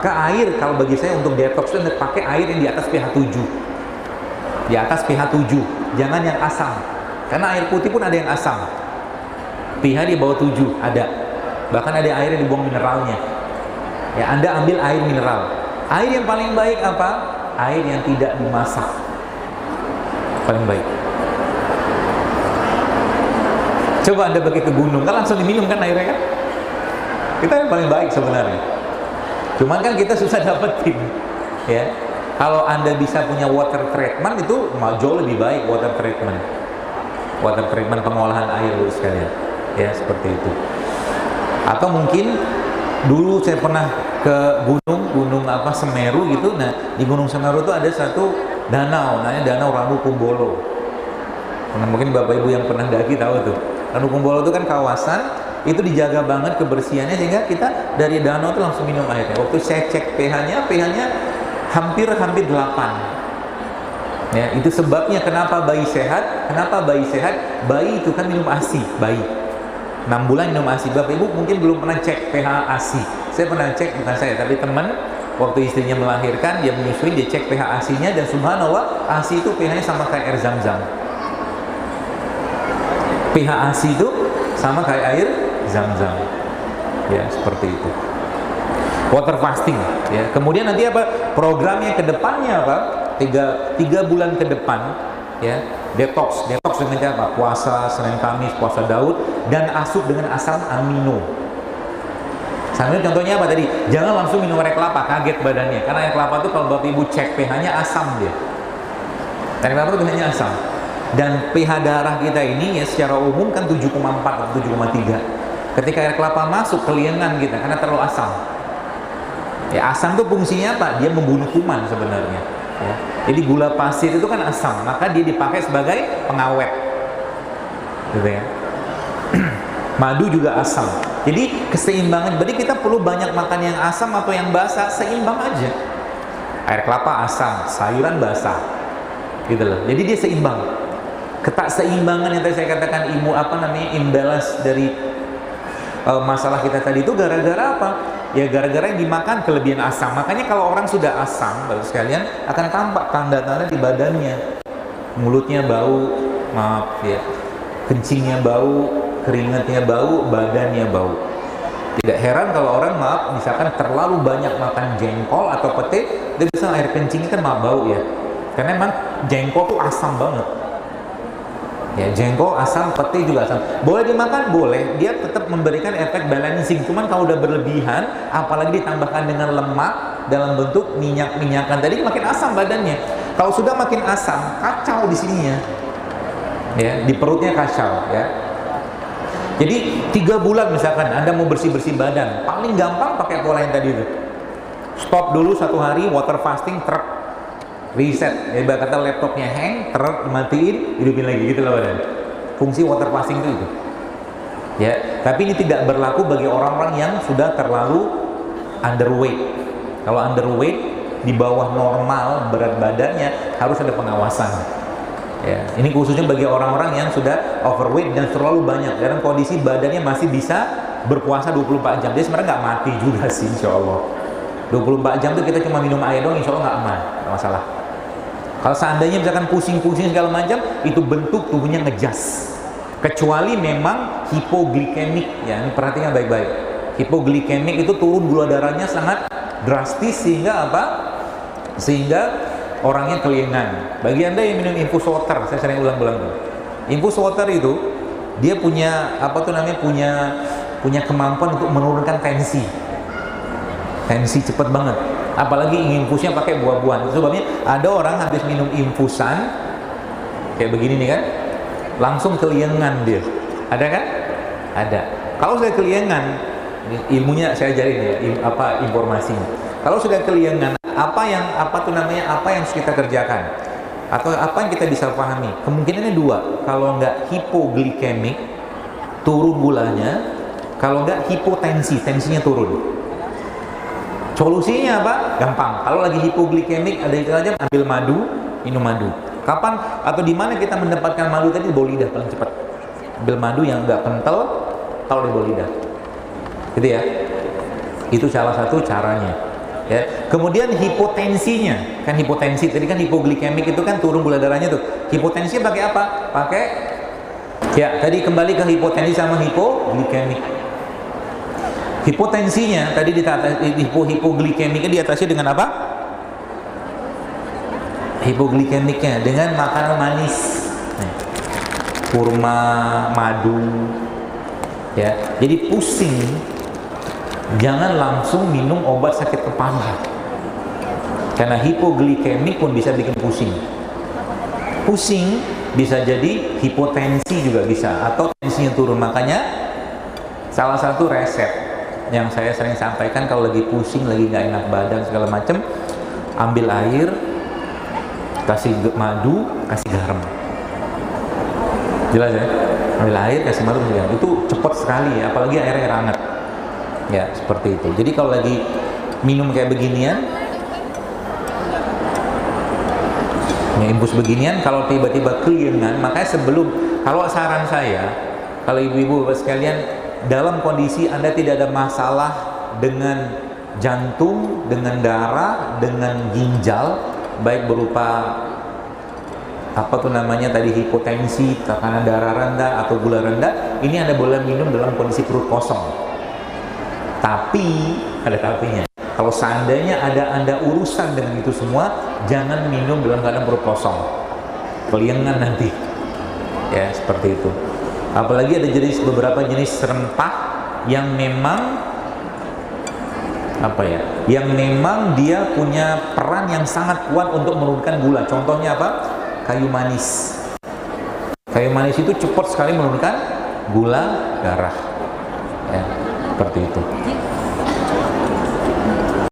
Maka air kalau bagi saya untuk detox itu pakai air yang di atas pH 7. Di atas pH 7, jangan yang asam. Karena air putih pun ada yang asam. pH di bawah 7 ada. Bahkan ada air yang dibuang mineralnya. Ya, Anda ambil air mineral. Air yang paling baik apa? Air yang tidak dimasak. Paling baik. Coba Anda pergi ke gunung, kan langsung diminum kan airnya kan? Itu yang paling baik sebenarnya. Cuman kan kita susah dapetin, ya. Kalau Anda bisa punya water treatment itu jauh lebih baik water treatment pengolahan air dulu sekalian, ya seperti itu. Atau mungkin dulu saya pernah ke gunung Semeru gitu. Nah di Gunung Semeru itu ada satu danau, namanya Danau Ranu Kumbolo. Nah, mungkin bapak ibu yang pernah daki tahu tuh. Ranu Kumbolo itu kan kawasan itu dijaga banget kebersihannya sehingga kita dari danau itu langsung minum airnya. Waktu saya cek pH-nya hampir 8. Ya, itu sebabnya kenapa bayi sehat. Bayi itu kan minum ASI, bayi 6 bulan minum ASI. Bapak ibu mungkin belum pernah cek pH ASI. Saya pernah cek, bukan saya tapi teman, waktu istrinya melahirkan dia menyusui, dia cek pH ASI-nya dan subhanallah ASI itu pH-nya sama kayak air zam-zam. pH ASI itu sama kayak air zam-zam, ya seperti itu. Water fasting, ya. Kemudian nanti apa programnya ke depannya apa? 3 bulan ke depan, ya. Detox dengan cara apa? Puasa Senin Kamis, puasa Daud, dan asup dengan asam amino. Sambil contohnya apa tadi? Jangan langsung minum air kelapa, kaget badannya. Karena air kelapa itu kalau bapak ibu cek pH-nya asam dia. Air kelapa itu pH-nya asam. Dan pH darah kita ini ya secara umum kan 7,4 atau 7,3. Ketika air kelapa masuk keliengan kita karena terlalu asam. Ya asam itu fungsinya apa? Dia membunuh kuman sebenarnya. Ya. Jadi gula pasir itu kan asam, maka dia dipakai sebagai pengawet. Gitu ya. Madu juga asam. Jadi keseimbangan. Jadi kita perlu banyak makan yang asam atau yang basah, seimbang aja. Air kelapa asam, sayuran basah. Gitu loh. Jadi dia seimbang. Ketakseimbangan yang tadi saya katakan imbalance dari masalah kita tadi itu gara-gara apa? Ya gara-gara yang dimakan kelebihan asam. Makanya kalau orang sudah asam, baru sekalian akan tampak tanda-tanda di badannya. Mulutnya bau, maaf ya. Kencingnya bau, keringatnya bau, badannya bau. Tidak heran kalau orang misalkan terlalu banyak makan jengkol atau pete, dia bisa air kencingnya kan bau ya. Karena memang jengkol tuh asam banget. Ya, jengkol asam, pete juga asam. Boleh dimakan, boleh. Dia tetap memberikan efek balancing. Cuman kalau udah berlebihan, apalagi ditambahkan dengan lemak dalam bentuk minyak-minyakan tadi, makin asam badannya. Kalau sudah makin asam, kacau di sininya. Ya, di perutnya kacau. Ya. Jadi 3 bulan misalkan Anda mau bersih-bersih badan, paling gampang pakai pola yang tadi itu. Stop dulu 1 hari, water fasting, reset, ya kata laptopnya hang, dimatiin, hidupin lagi gitu loh badan. Fungsi water fasting itu. Ya, tapi ini tidak berlaku bagi orang-orang yang sudah terlalu underweight. Kalau underweight di bawah normal berat badannya harus ada pengawasan. Ya, ini khususnya bagi orang-orang yang sudah overweight dan terlalu banyak dalam kondisi badannya masih bisa berpuasa 24 jam. Dia sebenarnya nggak mati juga sih, insya Allah. 24 jam itu kita cuma minum air doang, insya Allah nggak aman, nggak masalah. Kalau seandainya misalkan pusing-pusing segala macam, itu bentuk tubuhnya ngejas. Kecuali memang hipoglikemik, ya ini perhatikan baik-baik. Hipoglikemik itu turun gula darahnya sangat drastis sehingga apa? Sehingga orangnya keliengan. Bagi Anda yang minum infus water, saya sering ulang-ulang tuh. Infus water itu dia punya punya kemampuan untuk menurunkan tensi. Tensi cepat banget. Apalagi infusnya pakai buah-buahan. Sebabnya ada orang habis minum infusan kayak begini nih kan, langsung keliengan dia. Ada kan? Ada. Kalau sudah keliengan, ilmunya saya ajarin ya, informasinya. Kalau sudah keliengan, apa yang harus kita kerjakan? Atau apa yang kita bisa pahami? Kemungkinannya 2. Kalau nggak hipoglikemik, turun gulanya. Kalau nggak hipotensi, tensinya turun. Solusinya apa? Gampang. Kalau lagi hipoglikemik, ada itu aja, ambil madu, minum madu. Kapan atau di mana kita mendapatkan madu tadi? Di bawah lidah paling cepat. Ambil madu yang nggak kental, taruh di bawah lidah. Gitu ya. Itu salah satu caranya. Ya. Kemudian hipotensinya, kan hipotensi tadi kan hipoglikemik itu kan turun gula darahnya tuh. Hipotensi pakai apa? Pakai ya tadi kembali ke hipotensi sama hipoglikemik. Hipotensinya tadi hipoglikemiknya diatasi dengan apa? Hipoglikemiknya dengan makanan manis, kurma, madu, ya. Jadi pusing, jangan langsung minum obat sakit kepala, karena hipoglikemik pun bisa bikin pusing. Pusing bisa jadi hipotensi juga bisa, atau tensinya turun. Makanya salah satu resep yang saya sering sampaikan kalau lagi pusing, lagi nggak enak badan segala macam, ambil air, kasih madu, kasih garam. Jelas ya? Ambil air, kasih madu, kasih garam. Itu cepat sekali ya, apalagi air hangat. Ya, seperti itu. Jadi kalau lagi minum kayak beginian, ya, infus beginian, kalau tiba-tiba keliengan, makanya sebelum, kalau saran saya, kalau ibu-ibu bapak sekalian, dalam kondisi Anda tidak ada masalah dengan jantung, dengan darah, dengan ginjal, baik berupa apa tuh namanya tadi hipotensi, tekanan darah rendah atau gula rendah, ini Anda boleh minum dalam kondisi perut kosong. Tapi ada tapinya. Kalau seandainya ada Anda urusan dengan itu semua, jangan minum dalam keadaan perut kosong. Keliengan nanti. Ya, seperti itu. Apalagi ada beberapa jenis rempah yang memang apa ya? Yang memang dia punya peran yang sangat kuat untuk menurunkan gula. Contohnya apa? Kayu manis. Kayu manis itu cepat sekali menurunkan gula darah. Ya, seperti itu.